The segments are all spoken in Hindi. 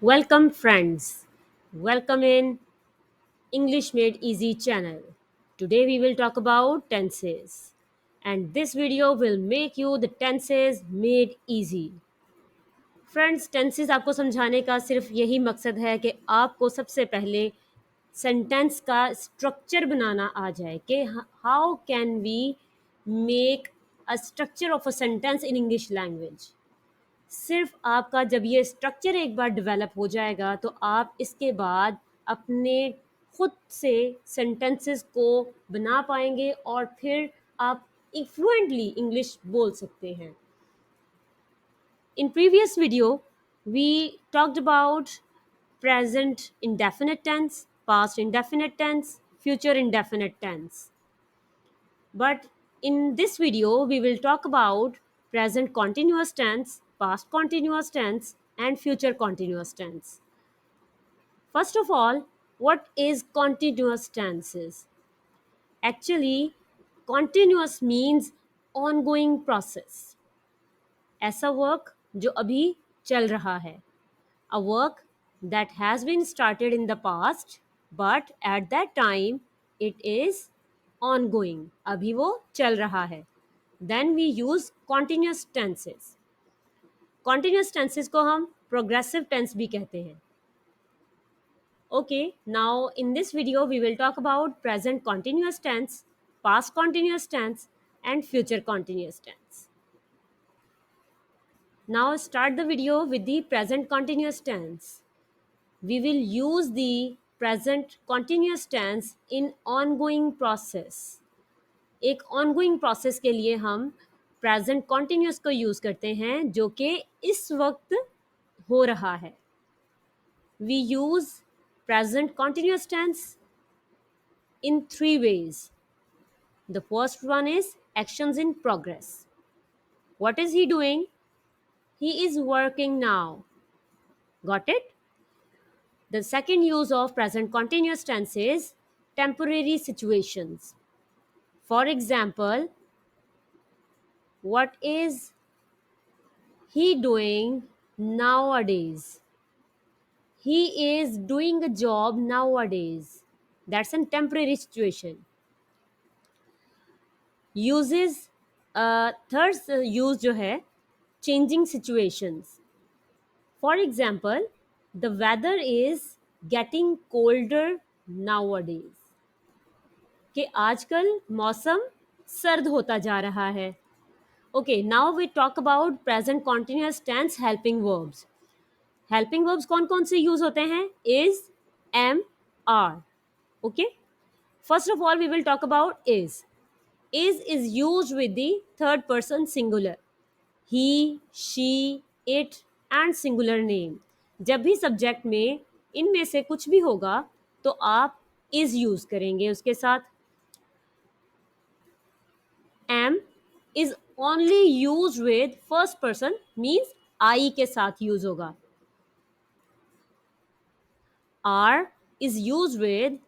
Welcome, friends. Welcome in English Made Easy channel. Today we will talk about tenses, and this video will make you the tenses made easy. Friends tenses आपको समझाने का सिर्फ यही मकसद है कि आपको सबसे पहले सेंटेंस का स्ट्रक्चर बनाना आ जाए कि how can we make a structure of a sentence in English language. सिर्फ आपका जब ये स्ट्रक्चर एक बार डेवलप हो जाएगा तो आप इसके बाद अपने खुद से सेंटेंसेस को बना पाएंगे और फिर आप फ्लुएंटली इंग्लिश बोल सकते हैं। In previous video, we talked about present indefinite tense, past indefinite tense, future indefinite tense. But in this video, we will talk about present continuous tense, past continuous tense, and future continuous tense. First of all, what is continuous tenses? Actually, continuous means ongoing process. ऐसा वर्क जो अभी चल रहा है, a work that has been started in the past but at that time it is ongoing, अभी वो चल रहा है, then we use continuous tenses. continuous tenses को हम progressive tense भी कहते हैं. Okay, now in this video we will talk about present continuous tense, past continuous tense, and future continuous tense. Now start the video with the present continuous tense. We will use the present continuous tense in ongoing process. एक ongoing process के लिए हम present continuous को use करते हैं जो कि इस वक्त हो रहा है. We use present continuous tense in three ways. The first one is actions in progress. What is he doing? He is working now. Got it? The second use of present continuous tense is temporary situations. For example, what is he doing nowadays? He is doing a job nowadays. That's a temporary situation. Uses third use जो है changing situations. For example, the weather is getting colder nowadays. कि आजकल मौसम सर्द होता जा रहा है. Okay, now we talk about present continuous tense helping verbs. Helping verbs कौन कौन से यूज होते हैं? Is, am, are. Okay. First of all, we will talk about is. Is used with the third person singular. He, she, it and singular name. जब भी सब्जेक्ट में इनमें से कुछ भी होगा तो आप is यूज करेंगे उसके साथ. am is only used with first person, means I के साथ यूज होगा. are is used with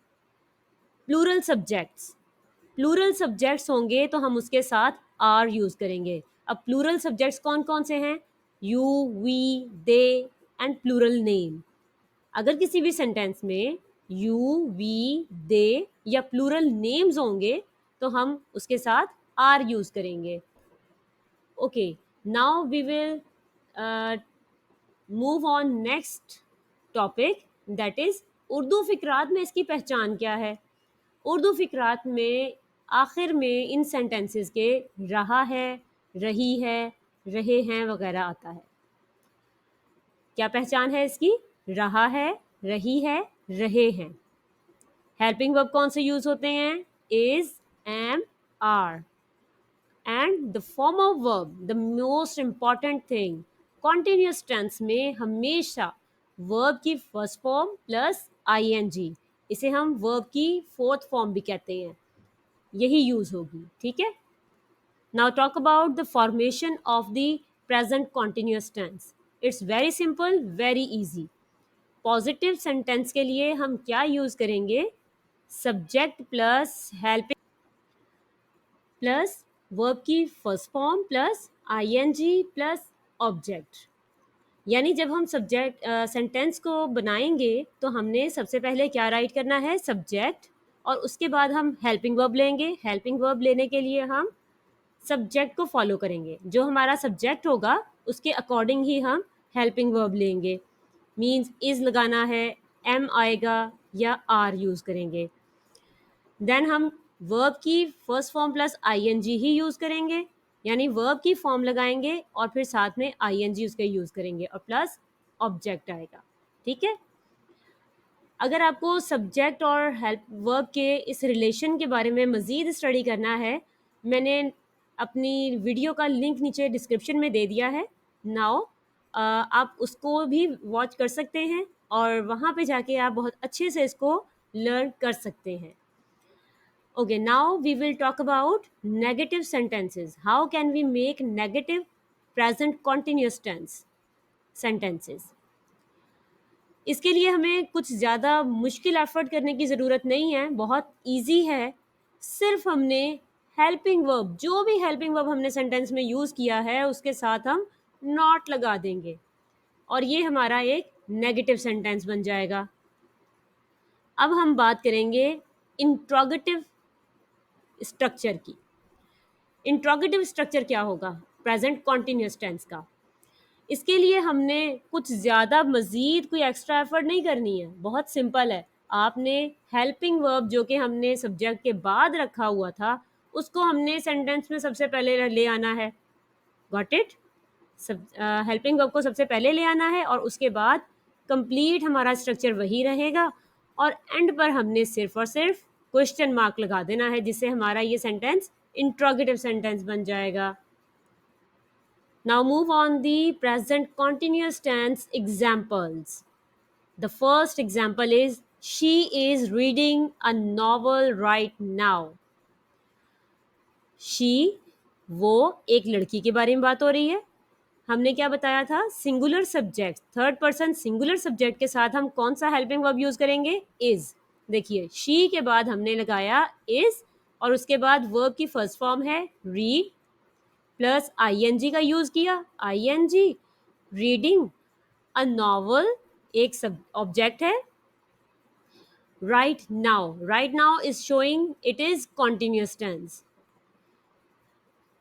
plural subjects. Plural subjects होंगे तो हम उसके साथ आर यूज करेंगे. अब प्लूरल सब्जेक्ट्स कौन कौन से हैं? You, we, they and plural name. अगर किसी भी सेंटेंस में यू, वी, दे या प्लूरल नेम्स होंगे तो हम उसके साथ आर यूज करेंगे. Okay, now we will move on next topic, that is Urdu फिकरात में इसकी पहचान क्या है. उर्दू फिकरात में आखिर में इन सेंटेंसेस के रहा है, रही है, रहे हैं वगैरह आता है. क्या पहचान है इसकी? रहा है, रही है, रहे हैं. हेल्पिंग वर्ब कौन से यूज होते हैं? Is, am, are. And the form of verb, the most important thing, continuous tense में हमेशा वर्ब की फर्स्ट फॉर्म प्लस आईएनजी, इसे हम वर्ब की फोर्थ फॉर्म भी कहते हैं, यही यूज होगी. ठीक है. Now talk about the formation of the present continuous tense. It's very simple, very easy. Positive sentence के लिए हम क्या यूज करेंगे? Subject plus helping plus verb की first form plus ING plus object. यानी जब हम सब्जेक्ट सेंटेंस को बनाएंगे तो हमने सबसे पहले क्या राइट करना है, सब्जेक्ट, और उसके बाद हम हेल्पिंग वर्ब लेंगे। हेल्पिंग वर्ब लेने के लिए हम सब्जेक्ट को फॉलो करेंगे, जो हमारा सब्जेक्ट होगा उसके अकॉर्डिंग ही हम हेल्पिंग वर्ब लेंगे। मीन्स इज लगाना है, एम आएगा या आर यूज़ करेंगे। देन हम वर्ब की फर्स्ट फॉर्म प्लस आईएनजी ही यूज़ करेंगे, यानी वर्ब की फॉर्म लगाएंगे और फिर साथ में आईएनजी उसके यूज़ करेंगे और प्लस ऑब्जेक्ट आएगा। ठीक है। अगर आपको सब्जेक्ट और हेल्प वर्ब के इस रिलेशन के बारे में मज़ीद स्टडी करना है, मैंने अपनी वीडियो का लिंक नीचे डिस्क्रिप्शन में दे दिया है। नाउ आप उसको भी वॉच कर सकते हैं और वहाँ पे जाके आप बहुत अच्छे से इसको लर्न कर सकते हैं। Okay, now we will talk about negative sentences. How can we make negative present continuous tense sentences? इसके लिए हमें कुछ ज़्यादा मुश्किल एफर्ट करने की ज़रूरत नहीं है, बहुत इजी है। सिर्फ हमने हेल्पिंग वर्ब, जो भी हेल्पिंग वर्ब हमने सेंटेंस में यूज़ किया है उसके साथ हम नॉट लगा देंगे और ये हमारा एक नेगेटिव सेंटेंस बन जाएगा। अब हम बात करेंगे इंट्रोगेटिव स्ट्रक्चर की। इंट्रोगेटिव स्ट्रक्चर क्या होगा प्रेजेंट कॉन्टिन्यूस टेंस का? इसके लिए हमने कुछ ज़्यादा मज़ीद कोई एक्स्ट्रा एफर्ट नहीं करनी है, बहुत सिंपल है। आपने हेल्पिंग वर्ब जो कि हमने सब्जेक्ट के बाद रखा हुआ था उसको हमने सेंटेंस में सबसे पहले ले आना है। Got it? सब हेल्पिंग वर्ब को सबसे पहले ले आना है और उसके बाद कंप्लीट हमारा स्ट्रक्चर वही रहेगा और एंड पर हमने सिर्फ और सिर्फ क्वेश्चन मार्क लगा देना है, जिससे हमारा ये सेंटेंस इंट्रोगेटिव सेंटेंस बन जाएगा। Now move on the present continuous tense examples. The first example is she is reading a novel right now. She, वो एक लड़की के बारे में बात हो रही है। हमने क्या बताया था, singular subject, third person singular subject के साथ हम कौन सा हेल्पिंग वर्ब यूज करेंगे, इज। देखिए शी के बाद हमने लगाया इज और उसके बाद वर्ब की फर्स्ट फॉर्म है रीड प्लस आईएनजी का यूज किया, आईएनजी रीडिंग अ नॉवल एक सब ऑब्जेक्ट है। Right now is showing it is continuous tense.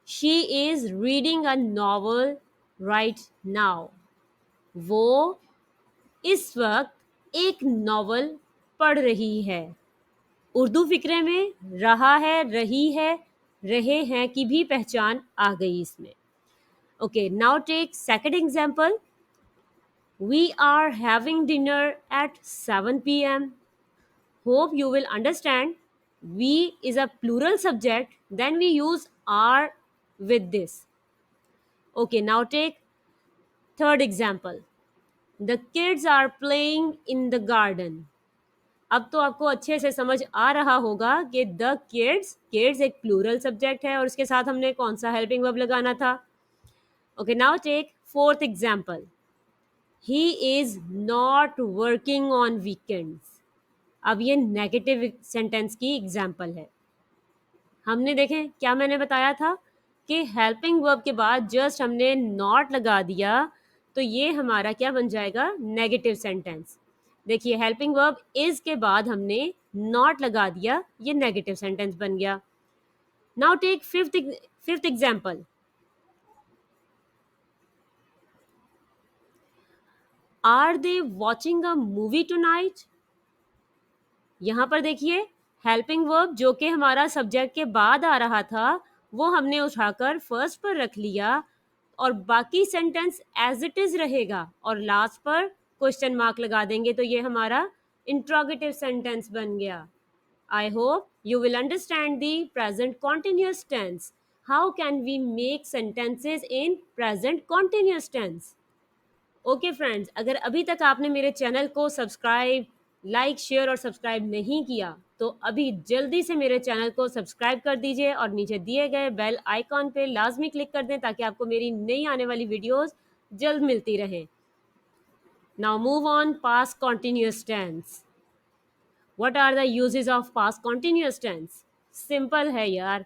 She is reading a novel right now, वो इस वक्त एक नॉवल पढ़ रही है। उर्दू फिक्रे में रहा है, रही है, रहे हैं की भी पहचान आ गई इसमें। Okay, now take second example. We are having dinner at 7 p.m. Hope you will understand. We is a plural subject, then we use are with this. Okay, now take third example. The kids are playing in the garden. अब तो आपको अच्छे से समझ आ रहा होगा कि द किड्स एक प्लूरल सब्जेक्ट है और उसके साथ हमने कौन सा हेल्पिंग वर्ब लगाना था। Okay, now take fourth example. He is not working on weekends. अब ये नेगेटिव सेंटेंस की एग्जाम्पल है। हमने देखें क्या मैंने बताया था कि हेल्पिंग वर्ब के बाद जस्ट हमने नॉट लगा दिया तो ये हमारा क्या बन जाएगा, नेगेटिव सेंटेंस। देखिए हेल्पिंग वर्ब इज के बाद हमने नॉट लगा दिया, ये नेगेटिव सेंटेंस बन गया। Now take fifth example. Are they watching a movie tonight. यहाँ पर देखिए हेल्पिंग वर्ब जो कि हमारा सब्जेक्ट के बाद आ रहा था वो हमने उठाकर फर्स्ट पर रख लिया और बाकी सेंटेंस एज इट इज रहेगा और लास्ट पर क्वेश्चन मार्क लगा देंगे तो ये हमारा इंट्रोगेटिव सेंटेंस बन गया। I hope you will understand the present continuous tense. How can we make sentences in present continuous tense? Okay friends, अगर अभी तक आपने मेरे चैनल को सब्सक्राइब, लाइक, शेयर और सब्सक्राइब नहीं किया तो अभी जल्दी से मेरे चैनल को सब्सक्राइब कर दीजिए और नीचे दिए गए बेल आइकॉन पे लाजमी क्लिक कर दें ताकि आपको मेरी नई आने वाली वीडियोस जल्द मिलती रहे। Now move on past continuous tense. What are the uses of past continuous tense? Simple है यार,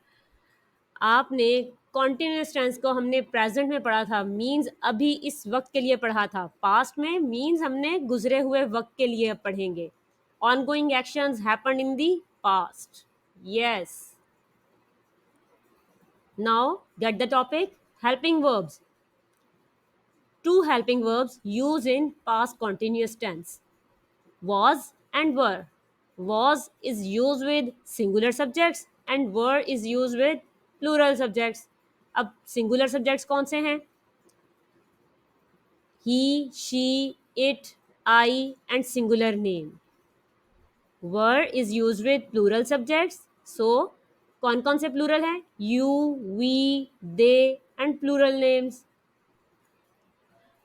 आपने कॉन्टिन्यूस टेंस को हमने प्रेजेंट में पढ़ा था, मीन्स अभी इस वक्त के लिए पढ़ा था. पास्ट में मीन्स हमने गुजरे हुए वक्त के लिए अब पढ़ेंगे. Ongoing actions happened in the past. Yes. Now get the topic. Helping verbs. Two helping verbs used in past continuous tense: was and were. Was is used with singular subjects and were is used with plural subjects. अब singular subjects कौन से हैं? He, she, it, I and singular name. Were is used with plural subjects. So कौन कौन से plural हैं? You, we, they and plural names.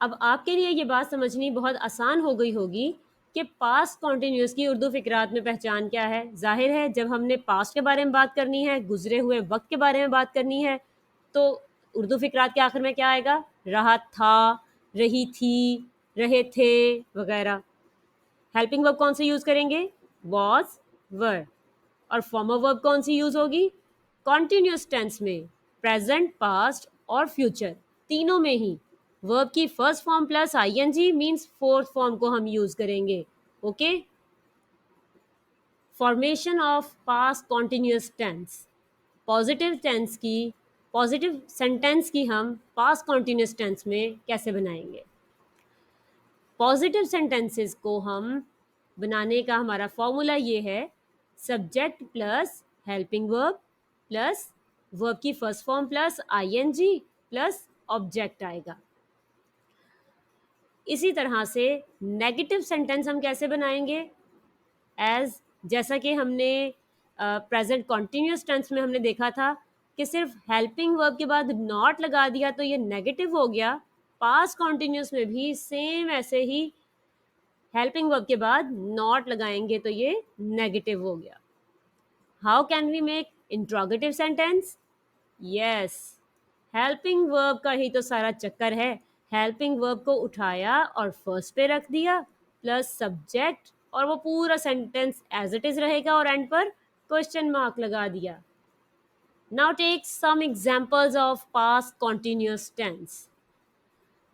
अब आपके लिए ये बात समझनी बहुत आसान हो गई होगी कि पास्ट कॉन्टिन्यूस की उर्दू फिक्रात में पहचान क्या है. जाहिर है जब हमने पास्ट के बारे में बात करनी है, गुजरे हुए वक्त के बारे में बात करनी है, तो उर्दू फिक्रात के आखिर में क्या आएगा? रहा था, रही थी, रहे थे वगैरह. हेल्पिंग वर्ब कौन से यूज करेंगे? Was, were. और फॉर्मर वर्ब कौन सी यूज होगी? कॉन्टिन्यूस टेंस में प्रेजेंट, पास्ट और फ्यूचर तीनों में ही वर्ब की first form plus ING means fourth form को हम यूज करेंगे. Okay. Formation of past continuous tense. Positive sentence की हम पास्ट कॉन्टिन्यूस टेंस में कैसे बनाएंगे? पॉजिटिव सेंटेंसेस को हम बनाने का हमारा फॉर्मूला ये है: subject plus helping verb plus verb की first form plus ING plus object आएगा. इसी तरह से नेगेटिव सेंटेंस हम कैसे बनाएंगे? जैसा कि हमने प्रेजेंट कॉन्टिन्यूस टेंस में हमने देखा था कि सिर्फ हेल्पिंग वर्ब के बाद नॉट लगा दिया तो ये नेगेटिव हो गया. पास्ट कॉन्टिन्यूस में भी सेम ऐसे ही हेल्पिंग वर्ब के बाद नॉट लगाएंगे तो ये नेगेटिव हो गया. How can we make interrogative sentence? Yes, helping verb का ही तो सारा चक्कर है. हेल्पिंग वर्ब को उठाया और फर्स्ट पे रख दिया प्लस सब्जेक्ट, और वो पूरा सेंटेंस एज इट इज रहेगा और एंड पर क्वेश्चन मार्क लगा दिया. Now take some examples of past continuous tense.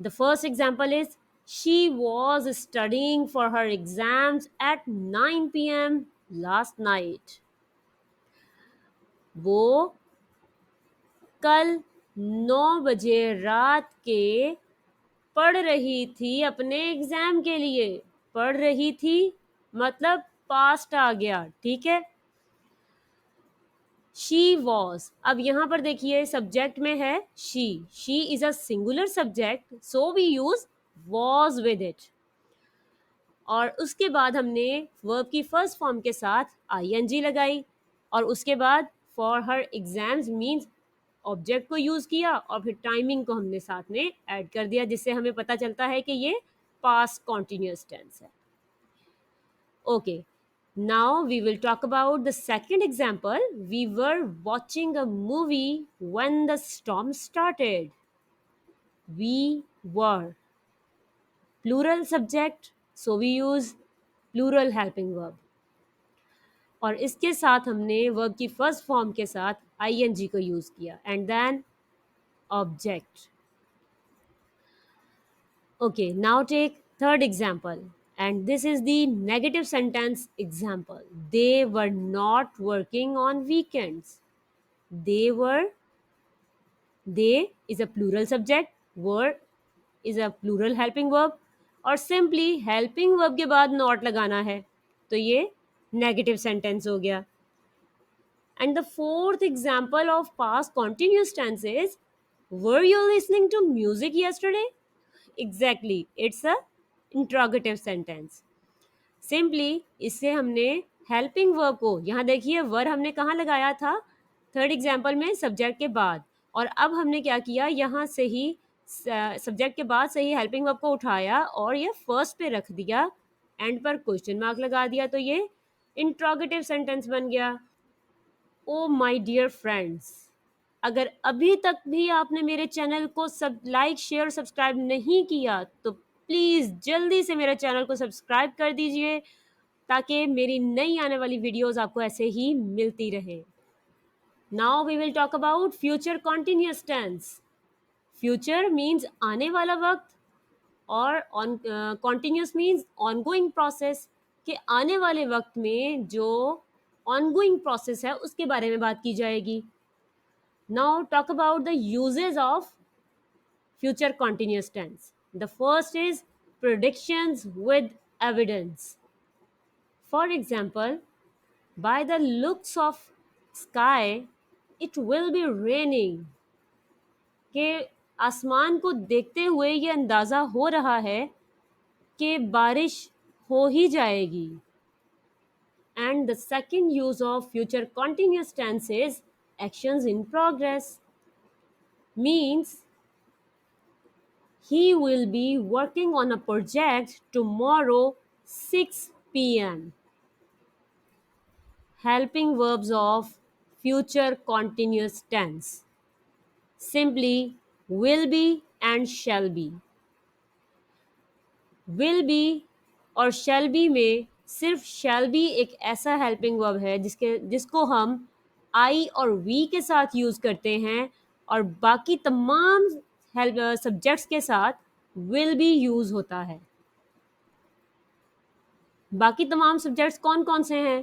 The first example is she was studying for her exams at 9 p.m. last night. वो कल 9 बजे रात के पढ़ रही थी अपने एग्जाम के लिए. पढ़ रही थी मतलब पास्ट आ गया. ठीक है. She was. अब यहां पर देखिए सब्जेक्ट में है she is a singular subject, so we use was with it. और उसके बाद हमने वर्ब की फर्स्ट फॉर्म के साथ आईएनजी लगाई और उसके बाद for her exams means object को यूज किया और फिर टाइमिंग को हमने साथ में ऐड कर दिया, जिससे हमें पता चलता है कि ये पास्ट कॉन्टिन्यूअस टेंस है. Okay. Now we will talk about the second example. We were watching a movie when the storm started. We were plural subject, so we use plural helping verb. और इसके साथ हमने वर्ब की फर्स्ट फॉर्म के साथ आईएनजी को यूज किया and then object. Okay, now take third example, and this is the negative sentence example. They were not working on weekends. They is a plural subject, were is a plural helping verb, और simply helping verb के बाद not लगाना है तो ये negative sentence हो गया. And the fourth example of past continuous tense is, were you listening to music yesterday? Exactly, it's a interrogative sentence. Simply इससे हमने हेल्पिंग वर्ब को, यहाँ देखिए वर हमने कहाँ लगाया था? थर्ड एग्जाम्पल में सब्जेक्ट के बाद. और अब हमने क्या किया? यहाँ से ही सब्जेक्ट के बाद से ही हेल्पिंग वर्ब को उठाया और ये फर्स्ट पे रख दिया, एंड पर क्वेश्चन मार्क लगा दिया, तो ये इंट्रोगेटिव सेंटेंस बन गया. ओ माय डियर फ्रेंड्स, अगर अभी तक भी आपने मेरे चैनल को लाइक शेयर सब्सक्राइब नहीं किया तो प्लीज़ जल्दी से मेरे चैनल को सब्सक्राइब कर दीजिए ताकि मेरी नई आने वाली वीडियोस आपको ऐसे ही मिलती रहे. Now we will talk about future continuous tense. Future means आने वाला वक्त और on continuous means ongoing process, के आने वाले वक्त में जो ऑनगोइंग प्रोसेस है उसके बारे में बात की जाएगी. Now talk about the uses of future continuous tense. The first is predictions with evidence. For example, by the looks of sky, it will be raining. कि आसमान को देखते हुए ये अंदाज़ा हो रहा है कि बारिश हो ही जाएगी. And the second use of future continuous tense is actions in progress. Means he will be working on a project tomorrow 6 p.m. Helping verbs of future continuous tense. Simply will be and shall be. Will be और shall be में सिर्फ shall be एक ऐसा helping verb है जिसको हम I और we के साथ यूज करते हैं और बाकी तमाम सब्जेक्ट्स के साथ will be यूज होता है. बाकी तमाम सब्जेक्ट्स कौन कौन से हैं?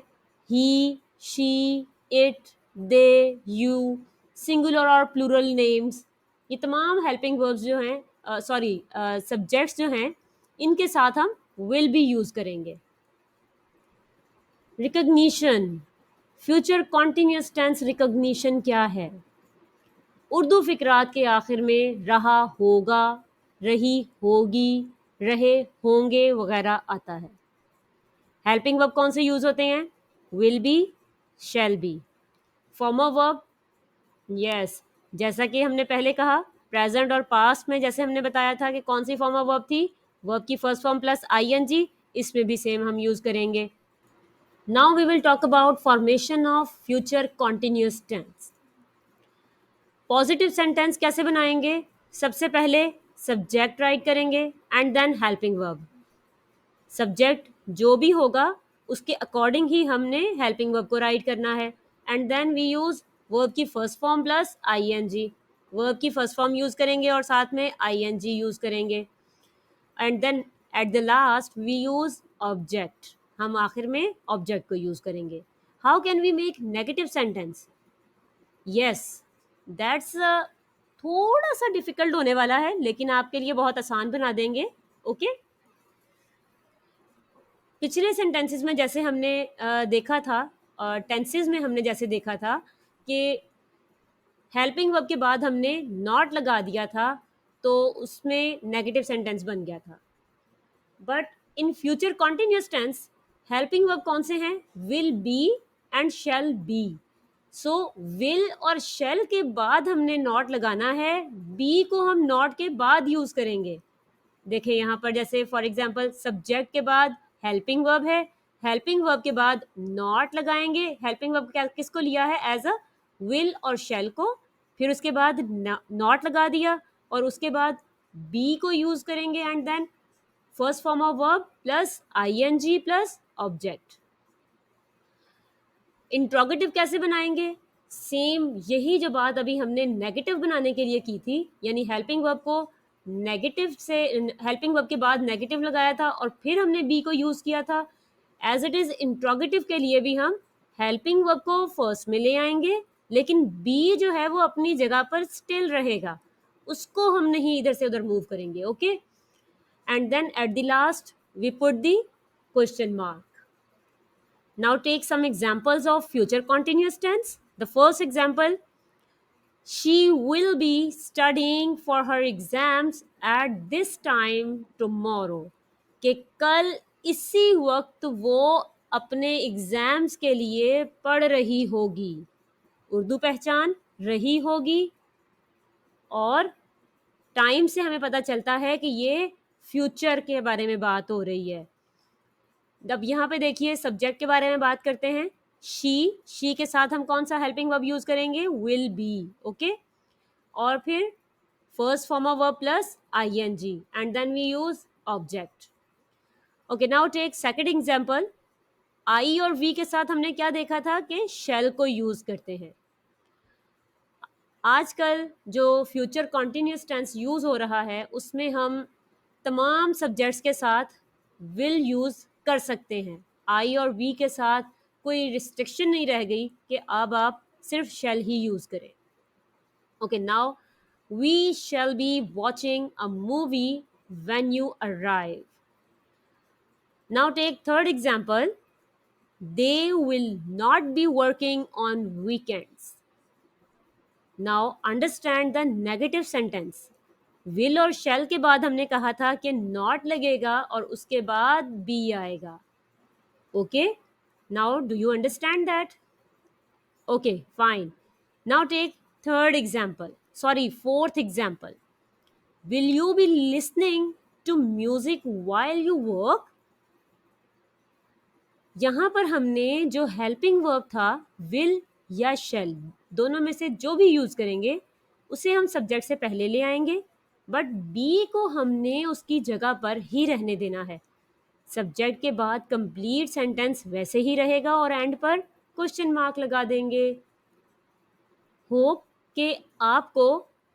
He, she, it, they, you, singular और प्लूरल नेम्स, ये तमाम हेल्पिंग वर्ब्स जो हैं सब्जेक्ट्स जो हैं इनके साथ हम विल बी यूज करेंगे. Recognition, future continuous tense recognition क्या है? उर्दू फिकरात के आखिर में रहा होगा, रही होगी, रहे होंगे वगैरह आता है. हेल्पिंग वर्ब कौन से यूज होते हैं? Will B, shall be. Farmer verb, yes, जैसा कि हमने पहले कहा प्रेजेंट और पास्ट में जैसे हमने बताया था कि कौन सी फॉर्मर वर्ब थी, वर्ब की फर्स्ट फॉर्म प्लस आईएनजी, इसमें भी सेम हम यूज करेंगे. Now we will talk about formation of future continuous tense. Positive sentence कैसे बनाएंगे? सबसे पहले सब्जेक्ट राइट करेंगे and then helping verb. Subject जो भी होगा उसके अकॉर्डिंग ही हमने हेल्पिंग वर्ब को राइट करना है. And then we use verb की first form plus ING. Verb की फर्स्ट फॉर्म यूज करेंगे और साथ में आईएनजी यूज करेंगे. And then at the last we use object. हम आखिर में ऑब्जेक्ट को यूज करेंगे. How can we make negative sentence? Yes, that's थोड़ा सा डिफिकल्ट होने वाला है लेकिन आपके लिए बहुत आसान बना देंगे. ओके पिछले सेंटेंसेस में जैसे हमने देखा था, टेंसेस में हमने जैसे देखा था कि हेल्पिंग वर्ब के बाद हमने नॉट लगा दिया था तो उसमें नेगेटिव सेंटेंस बन गया था. But in future continuous tense helping verb कौन से हैं? Will be and shall be. So will और शैल के बाद हमने नॉट लगाना है, बी को हम नॉट के बाद यूज करेंगे. देखिए यहाँ पर जैसे फॉर एग्जाम्पल सब्जेक्ट के बाद हेल्पिंग वर्ब है, हेल्पिंग वर्ब के बाद नॉट लगाएंगे. हेल्पिंग वर्ब किसको लिया है? एज अ विल और शेल को. फिर उसके बाद नॉट लगा दिया और उसके बाद बी को यूज करेंगे and then first form of verb plus ING plus object. Interrogative कैसे बनाएंगे? सेम यही जो बात अभी हमने नेगेटिव बनाने के लिए की थी, यानी हेल्पिंग वर्ब को नेगेटिव से हेल्पिंग वर्ब के बाद नेगेटिव लगाया था और फिर हमने बी को यूज किया था. एज इट इज इंट्रोगेटिव के लिए भी हम हेल्पिंग वर्ब को फर्स्ट में ले आएंगे लेकिन बी जो है वो अपनी जगह पर स्टिल रहेगा, उसको हम नहीं इधर से उधर मूव करेंगे. Okay and then at the last we put the question mark. Now take some examples of future continuous tense. The first example, she will be studying for her exams at this time tomorrow. कि कल इसी वक्त वो अपने एग्जाम्स के लिए पढ़ रही होगी. उर्दू पहचान रही होगी और टाइम से हमें पता चलता है कि ये फ्यूचर के बारे में बात हो रही है. अब यहाँ पे देखिए सब्जेक्ट के बारे में बात करते हैं. शी के साथ हम कौन सा हेल्पिंग वर्ब यूज करेंगे? Will be. ओके और फिर first form of verb plus ING and then we use object. Okay now take second example. I और वी के साथ हमने क्या देखा था कि शेल को यूज करते हैं. आजकल जो फ्यूचर कॉन्टिन्यूस टेंस यूज़ हो रहा है उसमें हम तमाम सब्जेक्ट्स के साथ विल यूज़ कर सकते हैं। आई और वी के साथ कोई रिस्ट्रिक्शन नहीं रह गई कि अब आप सिर्फ शैल ही यूज़ करें। Okay, now we shall be watching a movie when you arrive. Now take third example, they will not be working on weekends. Now understand the negative sentence. Will और शैल के बाद हमने कहा था कि नॉट लगेगा और उसके बाद बी आएगा। Okay, now do you understand that? Okay, fine. Now take third example, sorry fourth example. Will you be listening to music while you work? यहां पर हमने जो हेल्पिंग वर्ब था विल या शेल, दोनों में से जो भी यूज करेंगे उसे हम सब्जेक्ट से पहले ले आएंगे, बट बी को हमने उसकी जगह पर ही रहने देना है। सब्जेक्ट के बाद कंप्लीट सेंटेंस वैसे ही रहेगा और एंड पर क्वेश्चन मार्क लगा देंगे। होप कि आपको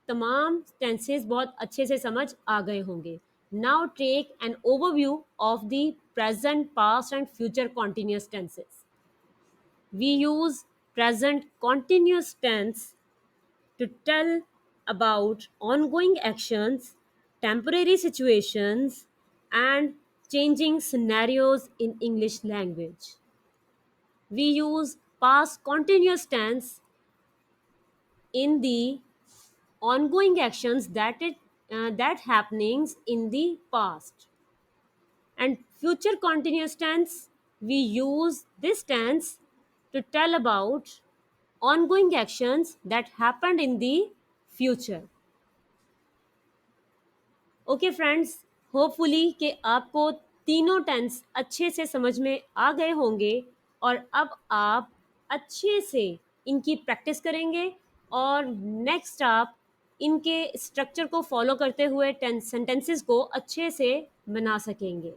तमाम टेंसेस बहुत अच्छे से समझ आ गए होंगे। Now take an overview of the present, past and future continuous tenses. We use present continuous tense to tell about ongoing actions, temporary situations, and changing scenarios in English language. We use past continuous tense in the ongoing actions that happenings in the past. And future continuous tense, we use this tense to tell about ongoing actions that happened in the future. Okay friends, hopefully कि आपको तीनों टेंस अच्छे से समझ में आ गए होंगे और अब आप अच्छे से इनकी प्रैक्टिस करेंगे और नेक्स्ट आप इनके स्ट्रक्चर को फॉलो करते हुए टेंस सेंटेंसेस को अच्छे से बना सकेंगे।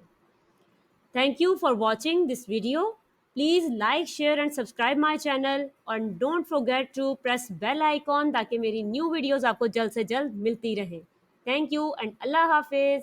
Thank you for watching this video. Please like, share and subscribe my channel and don't forget to press bell icon ताकि मेरी new videos आपको जल्द से जल्द मिलती रहे। Thank you and Allah Hafiz.